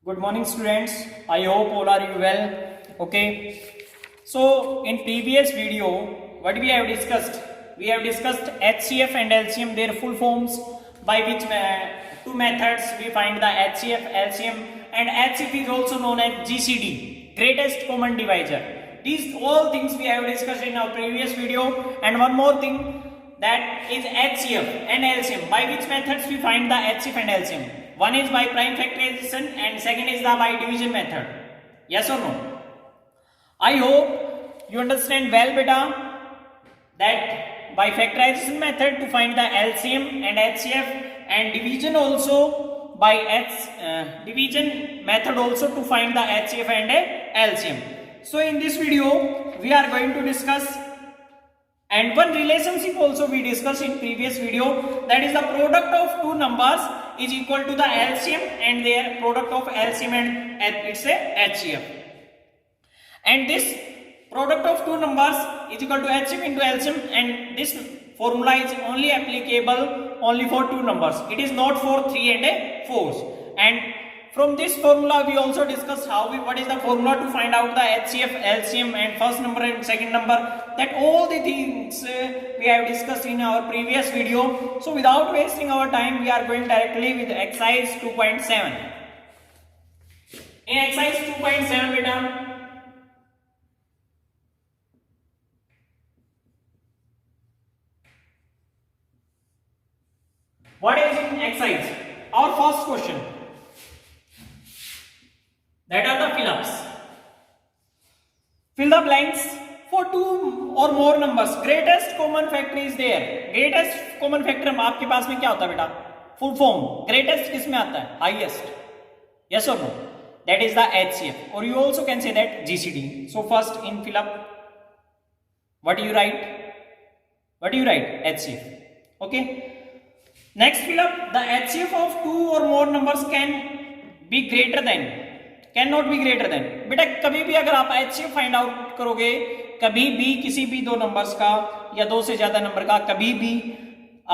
Good morning, students. I hope all are you well. Okay. So in previous video, what we have discussed? We have discussed HCF and LCM, their full forms, by which two methods we find the HCF, LCM, and HCF is also known as GCD, greatest common divisor. These all things we have discussed in our previous video. And one more thing, that is HCF and LCM. By which methods we find the HCF and LCM? One is by prime factorization and second is the by division method. Yes or no? I hope you understand well, beta, that by factorization method to find the LCM and HCF, and division also by division method also to find the HCF and LCM. So in this video we are going to discuss, and one relationship also we discussed in previous video, that is the product of two numbers is equal to the LCM and their product of LCM and it's a HCF. And this product of two numbers is equal to HCF into LCM, and this formula is only applicable only for two numbers. It is not for 3 and 4. And from this formula we also discussed what is the formula to find out the HCF, LCM and first number and second number. That all the things we have discussed in our previous video. So without wasting our time, we are going directly with exercise 2.7. In exercise 2.7, beta, what is in exercise? Our first question, that are the fill-ups. Fill the blanks for two or more numbers. Greatest common factor is there. Greatest common factor आपके पास में क्या होता है बेटा? Full form. Greatest किसमें आता है? Highest. Yes or no? That is the HCF. Or you also can say that GCD. So first in fill-up, what do you write? What do you write? HCF. Okay. Next fill-up, the HCF of two or more numbers can be greater than, cannot be greater than. बेटा कभी भी अगर आप HCF find out करोगे, कभी भी किसी भी दो नंबर्स का या दो से ज्यादा नंबर का कभी भी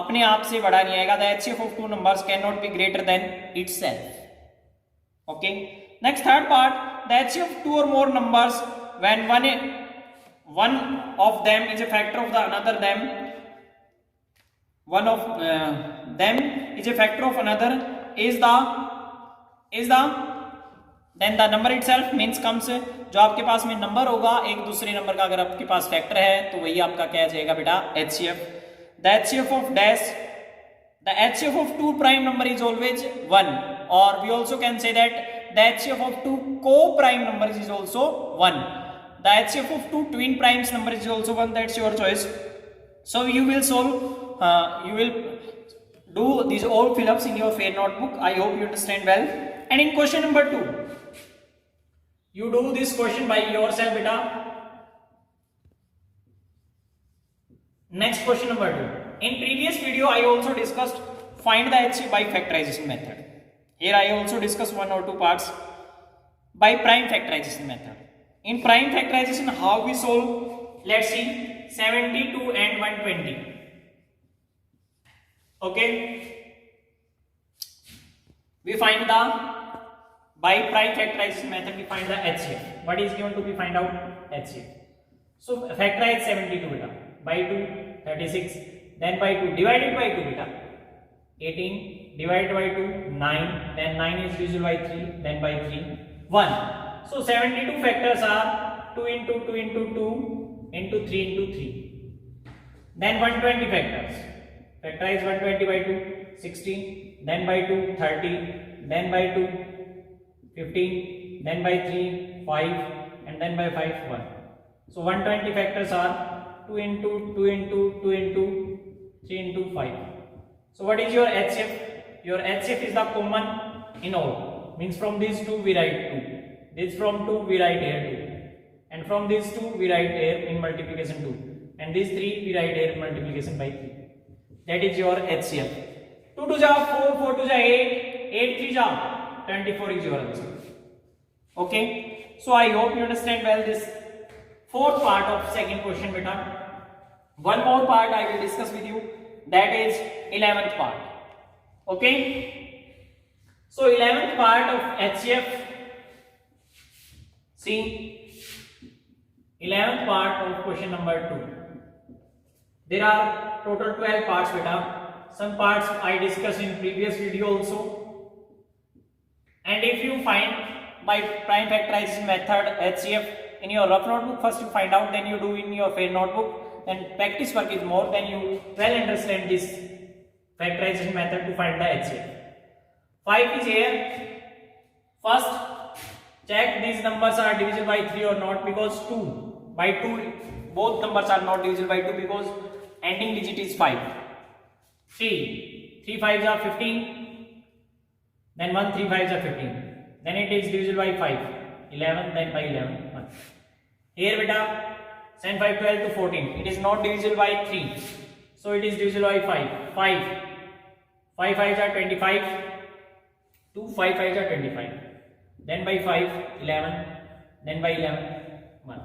अपने आप से बड़ा नहीं आएगा. The HCF of two numbers cannot be greater than itself. Okay. Next third part, the HCF of two or more numbers when one of them is a factor of the another them. One of them is a factor of another is the then the number itself means comes, जो आपके पास में number होगा एक दूसरे number का अगर आपके पास factor है तो वही आपका क्या जाएगा बेटा? HCF. The HCF of dash, the HCF of two prime number is always 1, or we also can say that the HCF of two co-prime numbers is also 1. The HCF of two twin primes number is also 1. That's your choice. So you will solve, you will do these all fill-ups in your fair notebook. I hope you understand well. And in question number 2, you do this question by yourself, beta. Next question number 2. In previous video, I also discussed find the HCF by factorization method. Here I also discussed one or two parts by prime factorization method. In prime factorization, how we solve? Let's see, 72 and 120. Okay. We find by prime factorization method we find the HCF. What is given to be find out? HCF. So factorize 72 beta. By 2, 36. Then by 2. Divided by 2 beta. 18. Divided by 2, 9. Then 9 is divisible by 3. Then by 3, 1. So 72 factors are 2 into 2 into 2 into 3 into 3. Then 120 factors. Factorize 120 by 2, 16. Then by 2, 30. Then by 2, 15, then by 3, 5, and then by 5, 1. So 120 factors are 2 into 2 into 2 into 3 into 5. So what is your HCF? Your HCF is the common in all. Means from these two we write 2. This from 2 we write here 2. And from these 2 we write here in multiplication 2. And these 3 we write here in multiplication by 3. That is your HCF. 2 to ja 4, 4 to ja 8, 8 3 ja 24 is your answer. Okay. So I hope you understand well this fourth part of second question, beta. One more part I will discuss with you. That is 11th part. Okay. So 11th part of HCF See, 11th part of question number 2. There are total 12 parts beta. Some parts I discussed in previous video also. And if you find by prime factorization method HCF in your rough notebook, first you find out, then you do in your fair notebook, then practice work is more, then you well understand this factorization method to find the HCF. 5 is here. First, check these numbers are divisible by 3 or not, because 2 by 2 both numbers are not divisible by 2 because ending digit is 5. 3 5s are 15, then 1 3 5s are 15, then it is divisible by 5, 11, then by 11 1. Here beta, 7 5 12 to 14, it is not divisible by 3, so it is divisible by 5 5s are 25, 2 5 5s are 25, then by 5 11, then by 11 1.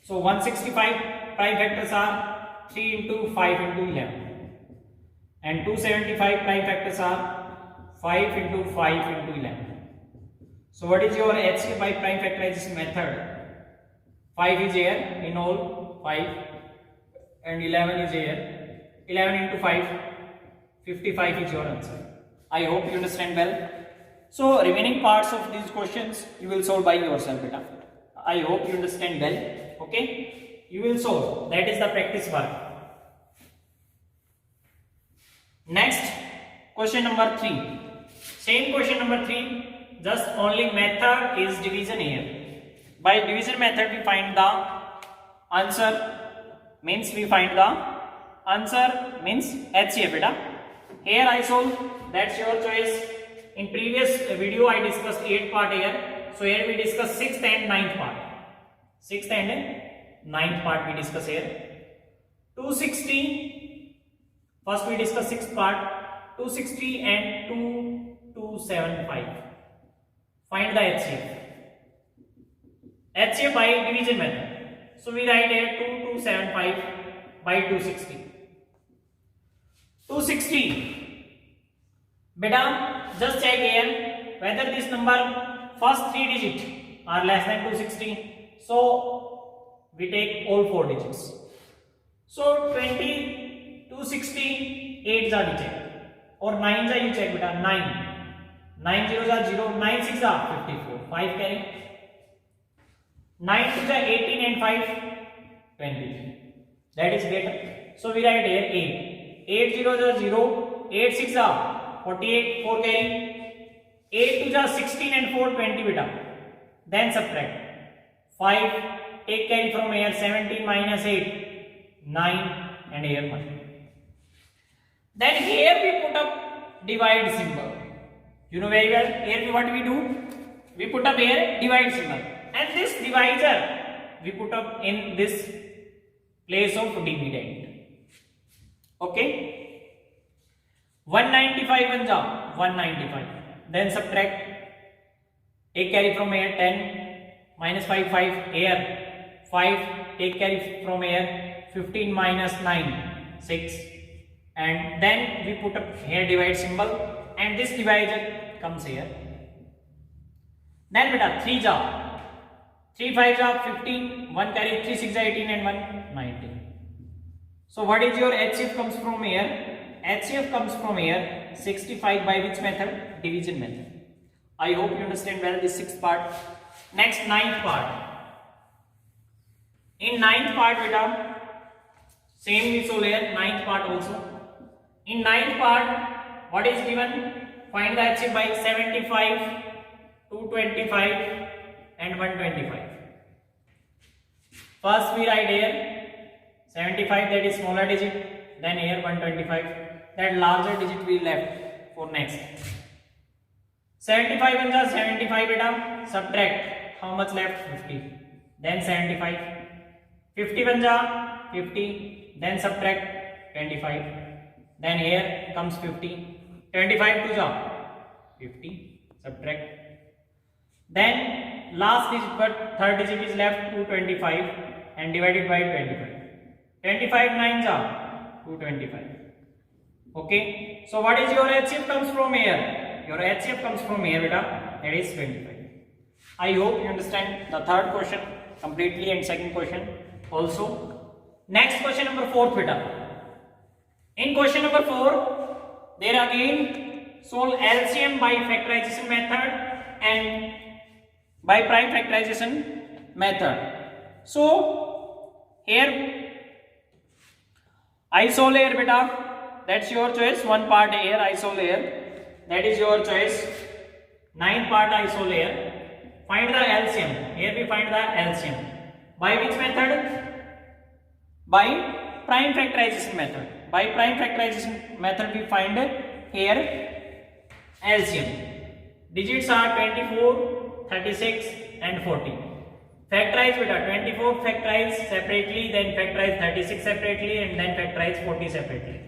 So 165 prime factors are 3 into 5 into 11, and 275 prime factors are 5 into 5 into 11. So what is your HCF by prime factorization method? 5 is here in all, 5, and 11 is here. 11 into 5, 55 is your answer. I hope you understand well. So remaining parts of these questions you will solve by yourself beta. I hope you understand well. Okay, you will solve. That is the practice work. Next, question number 3. Same question number 3, just only method is division here. By division method we find the answer, means HCF beta. Here I solve, that's your choice. In previous video I discussed 8th part here, so here we discuss 6th and 9th part. 6th and 9th part we discuss here. 260, first we discuss 6th part, 260 and 2275. Find the HCF. HCF by division method. So we write here 2275 by 260. 260. Beta, just check here whether this number first 3 digits are less than 260. So we take all 4 digits. So 20, 260, 8s are check, or 9s are you check beta, 9. 9 zeros are 0, 9 6s are 54, 5 carry. 9 2s are 18 and 5, 23. That is better. So we write here 8. 8 zeros are 0, 8 6s are 48, 4 carry. 8 2s are 16 and 4, 20 beta. Then subtract. 5, take carry from here, 17 minus 8, 9, and here 1. Then here we put up divide symbol. You know very well, here what we do? We put up here divide symbol. And this divisor we put up in this place of dividend. Okay? 195 1 ja, 195. Then subtract. Take carry from here, 10. Minus 5 5 here, 5 take carry from here, 15 minus 9 6, and then we put up here divide symbol, and this divisor comes here. Then beta 3 ja, 3 5 ja 15, 1 carry, 3 6 ja 18 and 1 19. So what is your HCF comes from here? HCF comes from here 65 by which method? Division method. I hope you understand well this 6th part. Next 9th part. In 9th part beta, same we solve here, 9th part also. In 9th part, what is given? Find the HCF by 75, 225 and 125. First we write here 75, that is smaller digit, then here 125, that larger digit we left for next. 75 and the 75 beta, subtract. How much left? 50. Then 75. 51 ja 50. Then subtract 25. Then here comes 50. 25 2 ja 50. Subtract. Then last digit, but third digit is left, 225 and divided by 25. 25 9 ja 225. Okay. So what is your HCF comes from here? Your HCF comes from here beta, that is 25. I hope you understand the third question completely and second question also. Next question number 4 beta. In question number 4, there again solve LCM by factorization method and by prime factorization method. So here I solve here beta. That's your choice. One part here I solve here. That is your choice. 9 part I solve here. Find the LCM. Here we find the LCM. By which method? By prime factorization method. By prime factorization method we find here LCM. Digits are 24, 36 and 40. Factorize beta 24 factorize separately, then factorize 36 separately and then factorize 40 separately.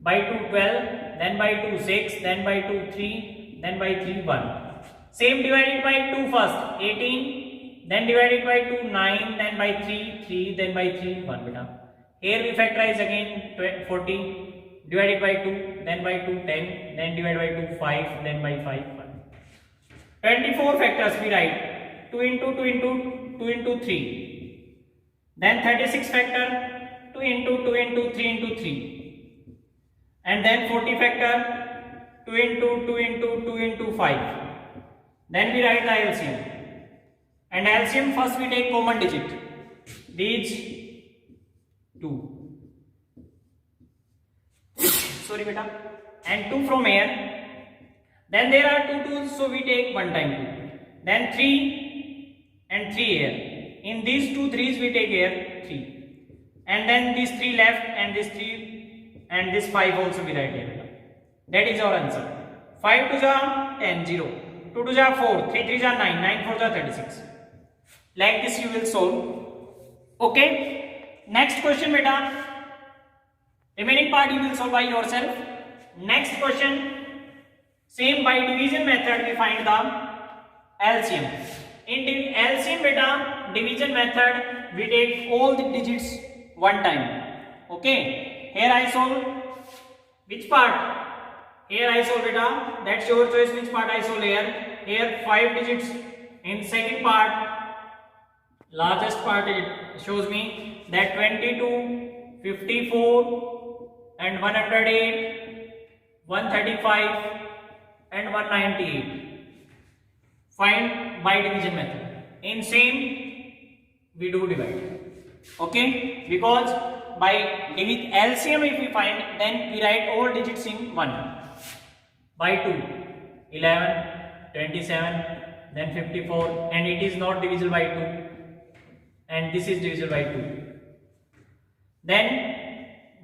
By 2 12, then by 2 6, then by 2 3, then by 3 1. Same divided by 2 first 18, then divided by 2 9, then by 3 3, then by 3 1 beta. Here we factorize again 40, divided by 2, then by 2 10, then divided by 2 5, then by 5 1. 24 factors we write 2 into 2 into 2 into 3. Then 36 factor 2 into 2 into 3 into 3. And then 40 factor 2 into 2 into 2 into 5. Then we write the LCM. And LCM first we take common digit. These 2. Sorry beta. And 2 from here. Then there are 2 2's, so we take 1 time 2. Then 3 and 3 here. In these 2 3's we take here 3. And then these 3 left and this 3 and this 5 also we write here. That is our answer. 5 2's are 10, 0. 2 2's are 4, 3 3's are 9, 9 4's are 36. Like this you will solve. Okay. Next question beta. Remaining part you will solve by yourself. Next question. Same by division method we find the LCM. In LCM beta division method we take all the digits one time. Okay. Here I solve which part? Here I solve beta. That's your choice which part I solve here. Here 5 digits. In second part, largest part it shows me that 22, 54 and 108, 135 and 198. Find by division method. In same we do divide. Okay, because by LCM if we find, then we write all digits in 1. By 2, 11, 27, then 54, and it is not divisible by 2, and this is divisible by 2. Then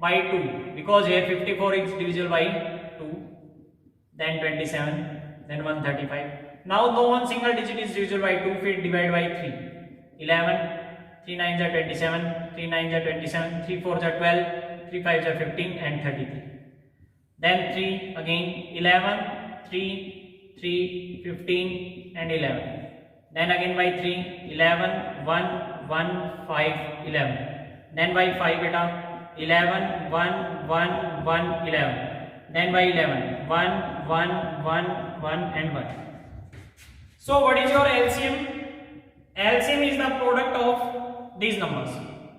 by 2, because here 54 is divisible by 2, then 27, then 135. Now no one single digit is divisible by 2, if it divide by 3. 11, 3 9s are 27, 3 9s are 27, 3 4s are 12, 3 5s are 15 and 33. Then 3 again 11, 3, 3, 15 and 11. Then again by 3, 11, 1, 1, 5, 11. Then by 5 beta 11, 1, 1, 1, 11. Then by 11, 1, 1, 1, 1 and 1. So what is your LCM? LCM is the product of these numbers,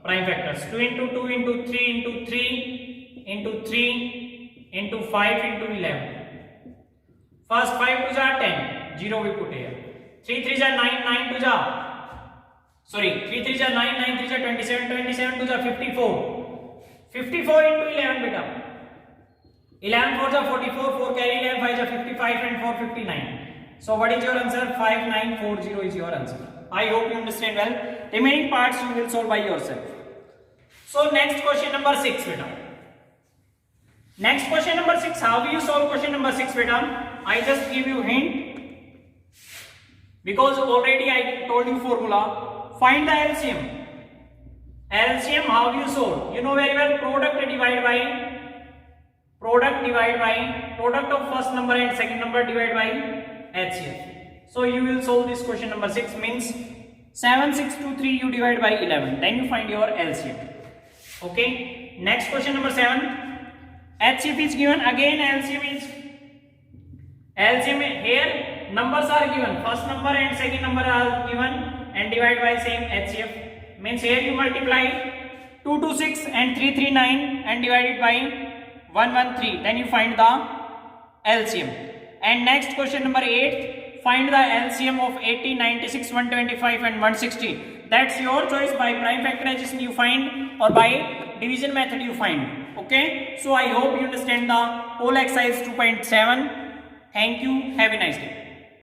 prime factors. 2 into 2 into 3 into 3 into 3 into 5 into 11. First 5 2's are 10, 0 we put here. 3 3's are 9, 9 2's are, sorry, 3 3's are 9, 9 3's are 27, 27 2's are 54. 54 into 11 beta. 11 4's are 44, 4 carry 11, 5's are 55 and 4 59. So what is your answer? 5940 is your answer. I hope you understand well. Remaining parts you will solve by yourself. So next question number 6 beta. Next question number 6. How will you solve question number 6 beta? I just give you hint. Because already I told you formula. Find the LCM. LCM how you solve? You know very well, product divided by product of first number and second number divided by HCF. So you will solve this question number 6, means 7623 you divide by 11, then you find your LCM. Okay. Next question number 7. HCF is given, again LCM here numbers are given, first number and second number are given and divide by same HCF. Means here you multiply 226 and 339 and divide it by 113, then you find the LCM. And next question number 8, find the LCM of 80, 96, 125 and 160. That's your choice, by prime factorization you find or by division method you find. Okay, so I hope you understand the whole exercise 2.7. Thank you, have a nice day.